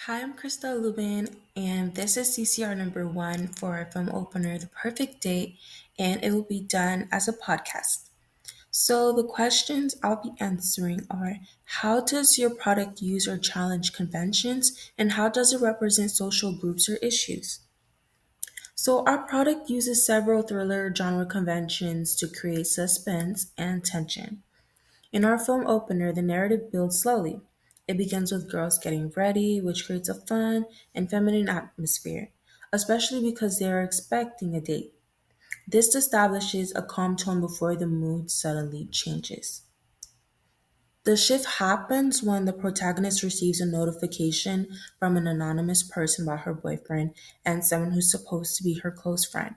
Hi, I'm Krista Lubin, and this is CCR number one for our film opener, The Perfect Date, and it will be done as a podcast. So, the questions I'll be answering are: how does your product use or challenge conventions, and how does it represent social groups or issues? So, our product uses several thriller genre conventions to create suspense and tension. In our film opener, the narrative builds slowly. It begins with girls getting ready, which creates a fun and feminine atmosphere, especially because they are expecting a date. This establishes a calm tone before the mood suddenly changes. The shift happens when the protagonist receives a notification from an anonymous person about her boyfriend and someone who's supposed to be her close friend.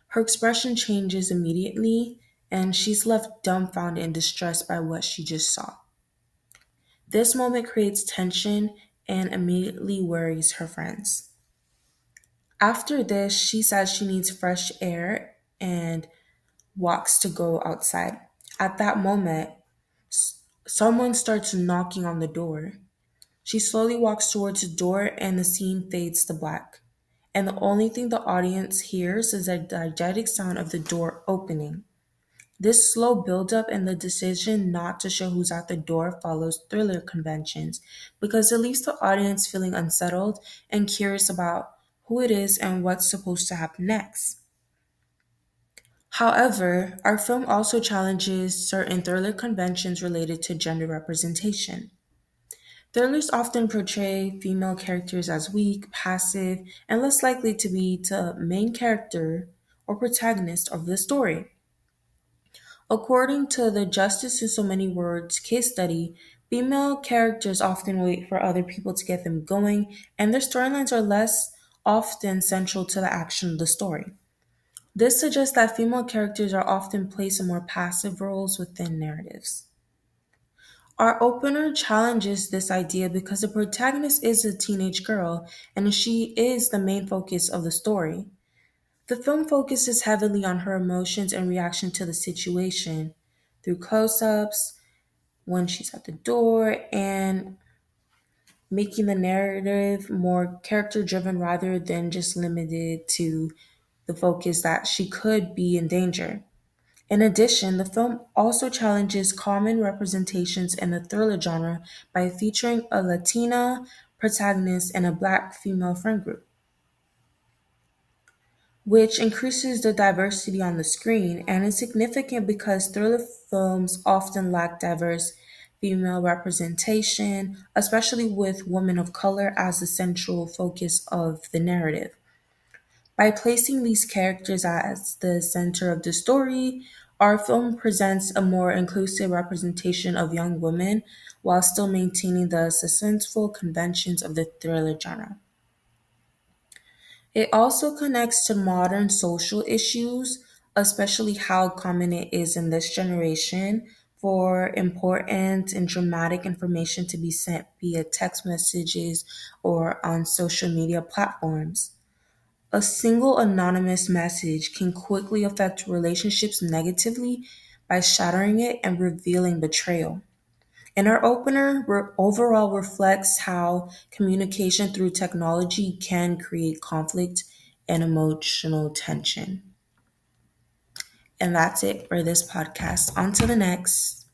Her expression changes immediately, and she's left dumbfounded and distressed by what she just saw. This moment creates tension and immediately worries her friends. After this, she says she needs fresh air and walks to go outside. At that moment, someone starts knocking on the door. She slowly walks towards the door and the scene fades to black. And the only thing the audience hears is a diegetic sound of the door opening. This slow buildup and the decision not to show who's at the door follows thriller conventions because it leaves the audience feeling unsettled and curious about who it is and what's supposed to happen next. However, our film also challenges certain thriller conventions related to gender representation. Thrillers often portray female characters as weak, passive, and less likely to be the main character or protagonist of the story. According to the Justice in So Many Words case study, female characters often wait for other people to get them going, and their storylines are less often central to the action of the story. This suggests that female characters are often placed in more passive roles within narratives. Our opener challenges this idea because the protagonist is a teenage girl and she is the main focus of the story. The film focuses heavily on her emotions and reaction to the situation through close ups, when she's at the door, and making the narrative more character driven rather than just limited to the focus that she could be in danger. In addition, the film also challenges common representations in the thriller genre by featuring a Latina protagonist and a black female friend group, which increases the diversity on the screen and is significant because thriller films often lack diverse female representation, especially with women of color as the central focus of the narrative. By placing these characters as the center of the story, our film presents a more inclusive representation of young women while still maintaining the suspenseful conventions of the thriller genre. It also connects to modern social issues, especially how common it is in this generation for important and dramatic information to be sent via text messages or on social media platforms. A single anonymous message can quickly affect relationships negatively by shattering it and revealing betrayal. And our opener overall reflects how communication through technology can create conflict and emotional tension. And that's it for this podcast. On to the next.